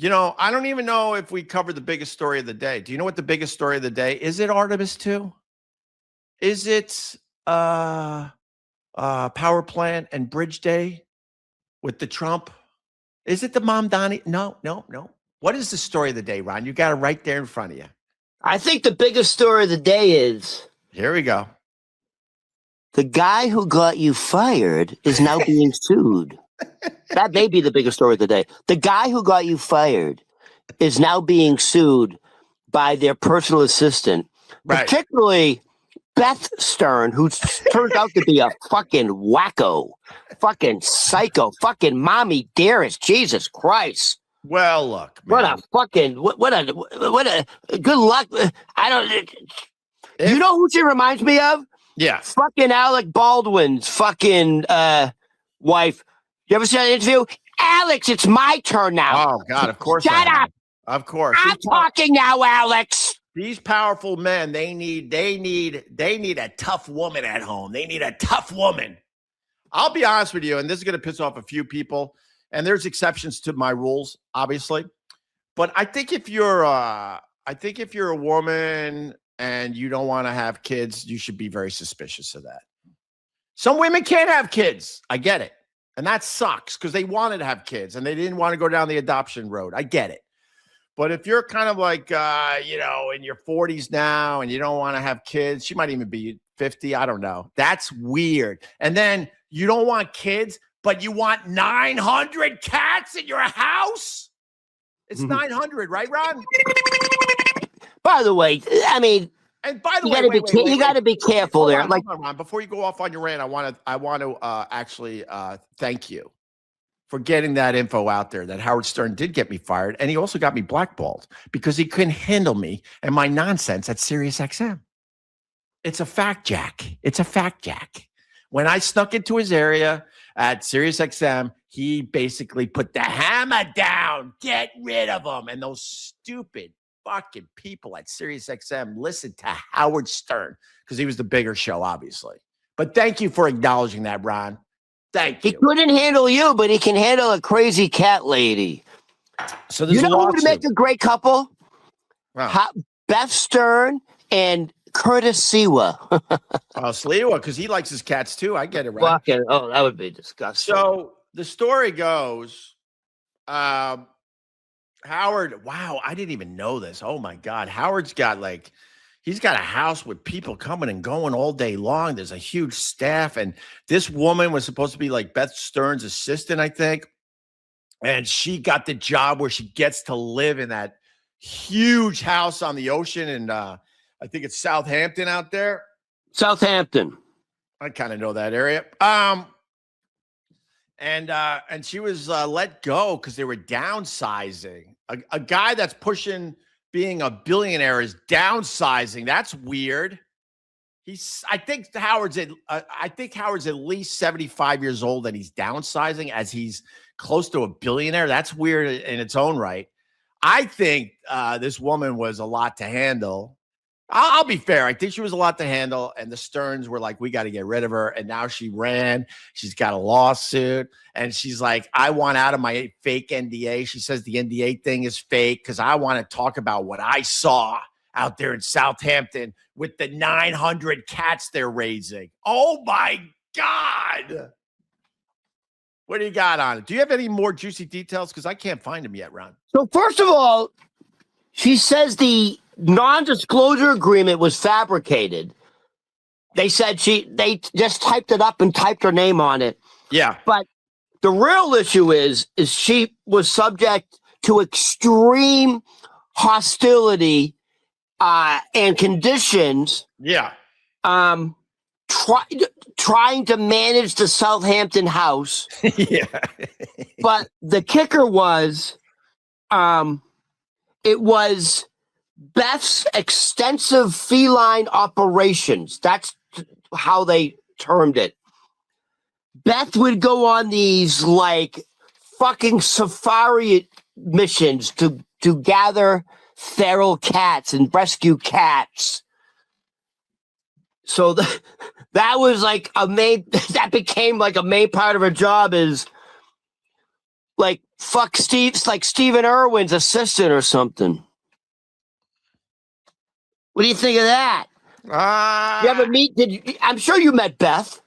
I don't even know if we covered the biggest story of the day. Do you know what the biggest story of the day is? It Artemis 2? Is it power plant and bridge day with the Trump? Is it the Mom Donnie? No. What is the story of the day, Ron? You got it right there in front of you. I think the biggest story of the day is Here we go. the guy who got you fired is now being sued. That may be the biggest story of the day. The guy who got you fired is now being sued by their personal assistant, Right. particularly Beth Stern, who turns out to be a fucking wacko, fucking psycho, fucking mommy dearest. Jesus Christ. Well, look, man. What a fucking, what a good luck. I don't, you know who she reminds me of? Yeah. Fucking Alec Baldwin's fucking wife. You ever see that interview? Alex, it's my turn now. Oh, God, of course. Shut up. Of course. I'm talking now, Alex. These powerful men, they need a tough woman at home. They need a tough woman. I'll be honest with you, and this is going to piss off a few people, and there's exceptions to my rules, obviously. But I think if you're a woman and you don't want to have kids, you should be very suspicious of that. Some women can't have kids. I get it. And that sucks because they wanted to have kids and they didn't want to go down the adoption road. I get it. But if you're kind of like, in your 40s now and you don't want to have kids, she might even be 50. I don't know. That's weird. And then you don't want kids, but you want 900 cats in your house? It's 900, right, Ron? By the way, I mean, and by the way, you got to be careful there. Hold on, Ron. Before you go off on your rant, I want to actually thank you for getting that info out there that Howard Stern did get me fired, and he also got me blackballed because he couldn't handle me and my nonsense at SiriusXM. It's a fact, Jack. It's a fact, Jack. When I snuck into his area at SiriusXM, he basically put the hammer down. Get rid of him. And those stupid fucking people at SiriusXM listened to Howard Stern because he was the bigger show, obviously. But thank you for acknowledging that, Ron. Thank you. He couldn't handle you, but he can handle a crazy cat lady. So there's who would make a great couple? Wow. Beth Stern and Curtis Sewa. Sliwa, because he likes his cats too. I get it, right? That would be disgusting. So the story goes, Howard, wow, I didn't even know this. Oh my God. Howard's got he's got a house with people coming and going all day long. There's a huge staff. And this woman was supposed to be like Beth Stern's assistant, I think. And she got the job where she gets to live in that huge house on the ocean. And I think it's Southampton out there. Southampton. I kind of know that area. And she was let go because they were downsizing. A guy that's pushing being a billionaire is downsizing. That's weird. I think Howard's at least 75 years old and he's downsizing as he's close to a billionaire. That's weird in its own right. I think this woman was a lot to handle. I'll be fair. I think she was a lot to handle. And the Sterns were like, we got to get rid of her. And now she ran. She's got a lawsuit. And she's like, I want out of my fake NDA. She says the NDA thing is fake because I want to talk about what I saw out there in Southampton with the 900 cats they're raising. Oh, my God. What do you got on it? Do you have any more juicy details? Because I can't find them yet, Ron. So first of all, she says the non-disclosure agreement was fabricated. They said they just typed it up and typed her name on it. Yeah. But the real issue is she was subject to extreme hostility and conditions. Yeah. Trying to manage the Southampton house. Yeah. But the kicker was, it was Beth's extensive feline operations. That's how they termed it. Beth would go on these fucking safari missions to gather feral cats and rescue cats. So that was that became a main part of her job is fuck Steve. It's like Stephen Irwin's assistant or something. What do you think of that? You ever meet? I'm sure you met Beth.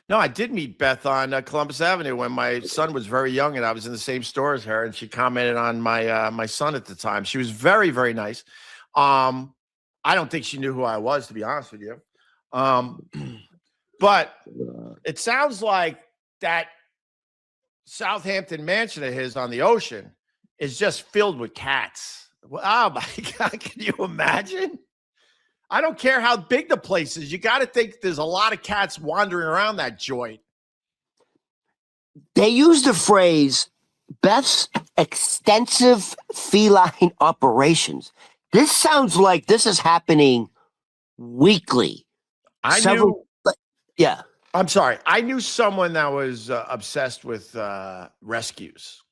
No, I did meet Beth on Columbus Avenue when my son was very young, and I was in the same store as her. And she commented on my son at the time. She was very, very nice. I don't think she knew who I was, to be honest with you. But it sounds like that Southampton mansion of his on the ocean is just filled with cats. Oh my God, can you imagine? I don't care how big the place is. You got to think there's a lot of cats wandering around that joint. They use the phrase Beth's extensive feline operations. This sounds like this is happening weekly. Yeah. I'm sorry. I knew someone that was obsessed with rescues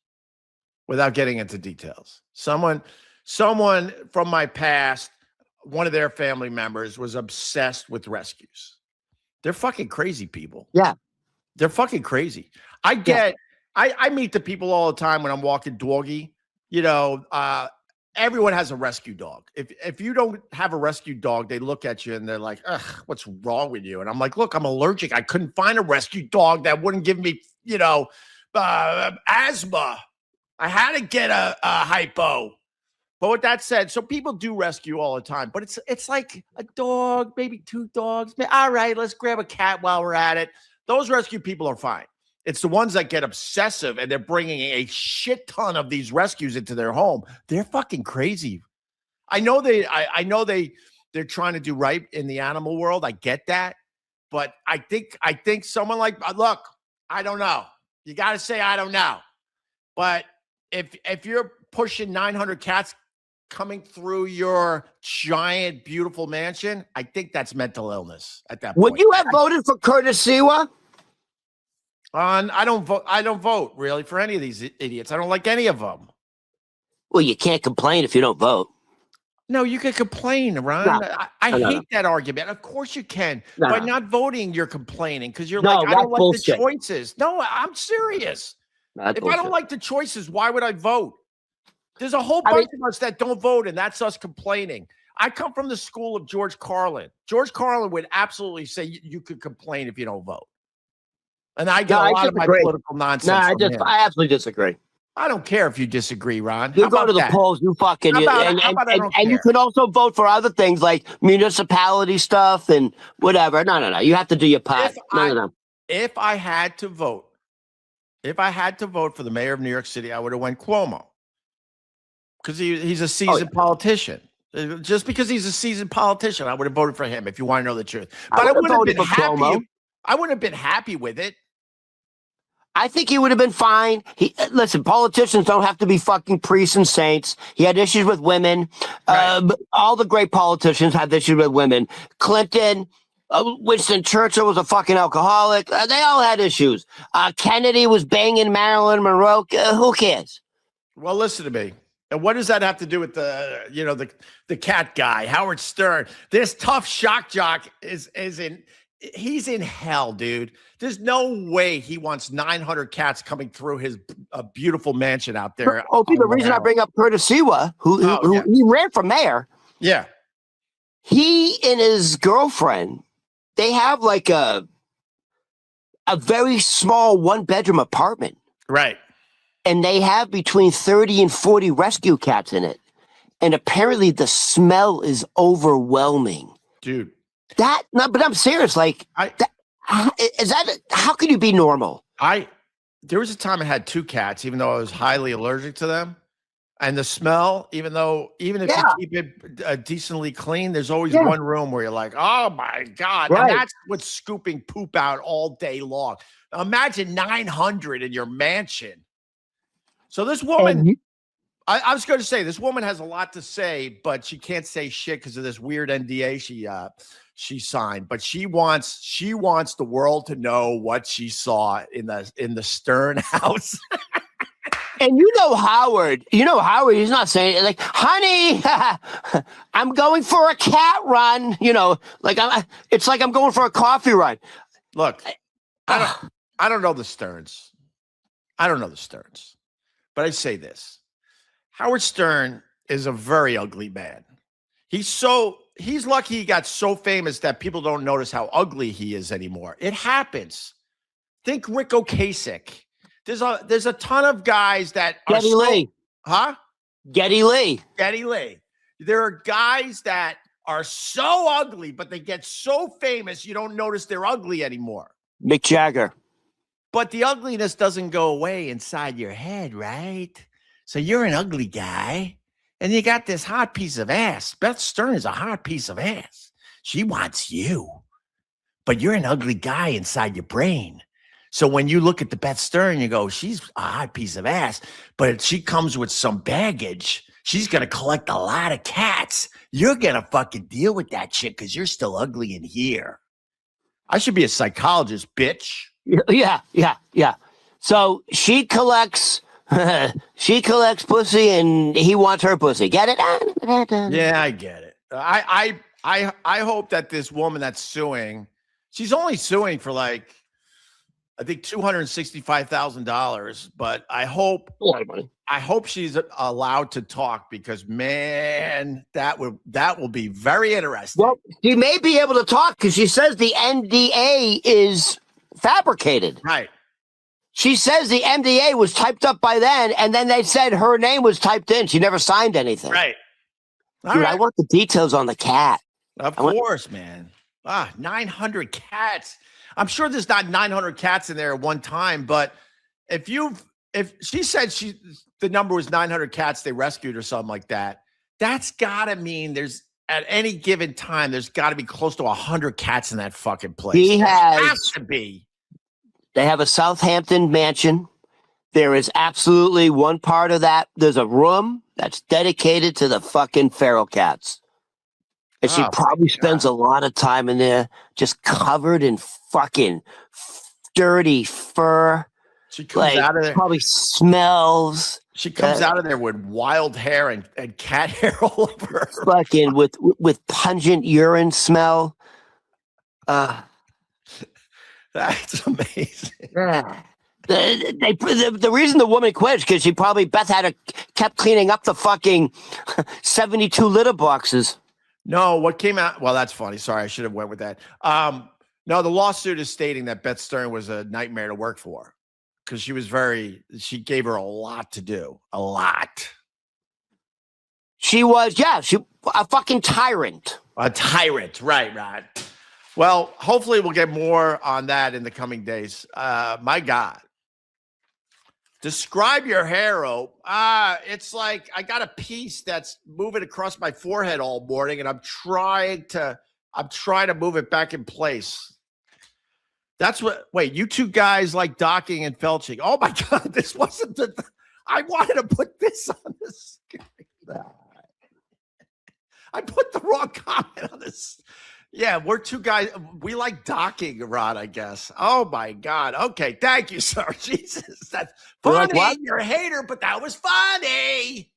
without getting into details. Someone from my past, one of their family members was obsessed with rescues. They're fucking crazy people. Yeah. They're fucking crazy. I meet the people all the time when I'm walking doggy. You know, everyone has a rescue dog. If you don't have a rescue dog, they look at you and they're like, ugh, what's wrong with you? And I'm like, look, I'm allergic. I couldn't find a rescue dog that wouldn't give me, asthma. I had to get a hypo. But with that said, so people do rescue all the time, but it's like a dog, maybe two dogs. All right, let's grab a cat while we're at it. Those rescue people are fine. It's the ones that get obsessive and they're bringing a shit ton of these rescues into their home. They're fucking crazy. I know they're trying to do right in the animal world. I get that, but I think someone like, look, I don't know. You got to say I don't know, but if you're pushing 900 cats coming through your giant, beautiful mansion, I think that's mental illness at that point. Would you have voted for Curtis Sewa? I don't vote. I don't vote really for any of these idiots. I don't like any of them. Well, you can't complain if you don't vote. No, you can complain, Ron. No, I hate that argument. Of course you can. By not voting, you're complaining because you're I don't like bullshit. The choices. No, I'm serious. If I don't like the choices, why would I vote? There's a whole bunch of us that don't vote, and that's us complaining. I come from the school of George Carlin. George Carlin would absolutely say you could complain if you don't vote. And I get a lot of my political nonsense. I absolutely disagree. I don't care if you disagree, Ron. You go to the polls, you fucking, and you can also vote for other things like municipality stuff and whatever. No. You have to do your part. No. If I had to vote for the mayor of New York City, I would have went Cuomo. Because he's a seasoned politician. Just because he's a seasoned politician, I would have voted for him if you want to know the truth. But I wouldn't have been happy. I wouldn't have been happy with it. I think he would have been fine. Listen, politicians don't have to be fucking priests and saints. He had issues with women. Right. All the great politicians had issues with women. Clinton, Winston Churchill was a fucking alcoholic. They all had issues. Kennedy was banging Marilyn Monroe. Who cares? Well, listen to me. And what does that have to do with the cat guy, Howard Stern? This tough shock jock he's in hell, dude. There's no way he wants 900 cats coming through his beautiful mansion out there. Opie, the reason I bring up Curtis Sewa, who he ran for mayor. Yeah. He and his girlfriend, they have like a very small 1-bedroom apartment. Right. And they have between 30 and 40 rescue cats in it. And apparently the smell is overwhelming. Dude. But I'm serious. Like, how can you be normal? There was a time I had 2 cats, even though I was highly allergic to them. And the smell, even if you keep it decently clean, there's always one room where you're like, oh my God. Right. And that's what's scooping poop out all day long. Now imagine 900 in your mansion. So this woman, I was going to say, this woman has a lot to say, but she can't say shit because of this weird NDA she signed. But she wants the world to know what she saw in the Stern house. And Howard, he's not saying it like, honey, I'm going for a cat run. It's like I'm going for a coffee run. Look, I don't know the Sterns. But I say this. Howard Stern is a very ugly man. He's lucky he got so famous that people don't notice how ugly he is anymore. It happens. Think Rick Ocasek. There's a ton of guys that are Geddy Lee. Huh? Geddy Lee. Geddy Lee. There are guys that are so ugly, but they get so famous you don't notice they're ugly anymore. Mick Jagger. But the ugliness doesn't go away inside your head, right? So you're an ugly guy, and you got this hot piece of ass. Beth Stern is a hot piece of ass. She wants you, but you're an ugly guy inside your brain. So when you look at the Beth Stern, you go, she's a hot piece of ass, but she comes with some baggage. She's going to collect a lot of cats. You're going to fucking deal with that shit because you're still ugly in here. I should be a psychologist, bitch. Yeah. So she collects pussy and he wants her pussy. Get it? Yeah, I get it. I hope that this woman that's suing, she's only suing for like, I think $265,000, but I hope a lot of money. I hope she's allowed to talk because, man, that will be very interesting. Well, she may be able to talk because she says the NDA is fabricated. Right. She says the NDA was typed up by then, and then they said her name was typed in. She never signed anything. Right. Dude, right. I want the details on the cat. Of course, man. 900 cats. I'm sure there's not 900 cats in there at one time, but if she said the number was 900 cats they rescued or something like that, that's gotta mean there's at any given time there's got to be close to 100 cats in that fucking place. There has to be. They have a Southampton mansion. There is absolutely one part of that. There's a room that's dedicated to the fucking feral cats. And she probably spends a lot of time in there just covered in fucking dirty fur. She comes out of there. Probably smells. She comes out of there with wild hair and cat hair all over her. Fucking with pungent urine smell. That's amazing. The reason the woman quit is because Beth kept cleaning up the fucking 72 litter boxes. No, what came out? Well, that's funny. Sorry, I should have went with that. No, the lawsuit is stating that Beth Stern was a nightmare to work for because she gave her a lot to do. A lot. She was a fucking tyrant. A tyrant. Right. Well, hopefully we'll get more on that in the coming days. My God. Describe your hair, Ope. It's like I got a piece that's moving across my forehead all morning, and I'm trying to move it back in place. Wait, you two guys like docking and felching. Oh my God, this wasn't I wanted to put this on the screen. I put the wrong comment on this. Yeah, we're two guys. We like docking, Rod, I guess. Oh, my God. Okay, thank you, sir. Jesus, that's funny. Like, what? You're a hater, but that was funny.